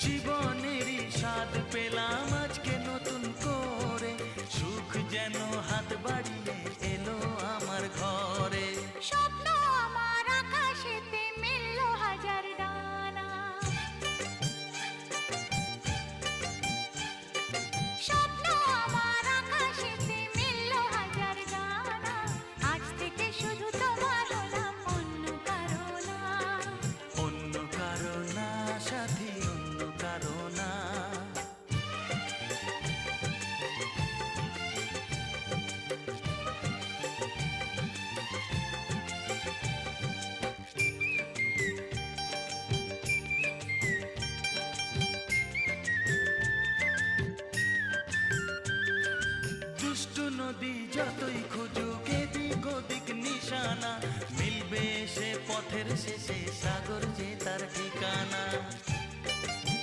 জীবনেরই স্বাদ পেলাম আজকে নতুন করে, সুখ যেন হাত বাড়িয়ে এলো আমার ঘরে। স্বপ্ন আমার আকাশেতে মেলল হাজার ডানা, স্বপ্ন আমার আকাশেতে মেলল হাজার ডানা। আজ থেকে শুধু তোমার হলাম, অন্য কারো না। অন্য কারো না সাথী, অন্য কারো না। দুষ্টু নদী যতই খুঁজুক এদিক ওদিক নিশানা, মিলবে সে পথের শেষে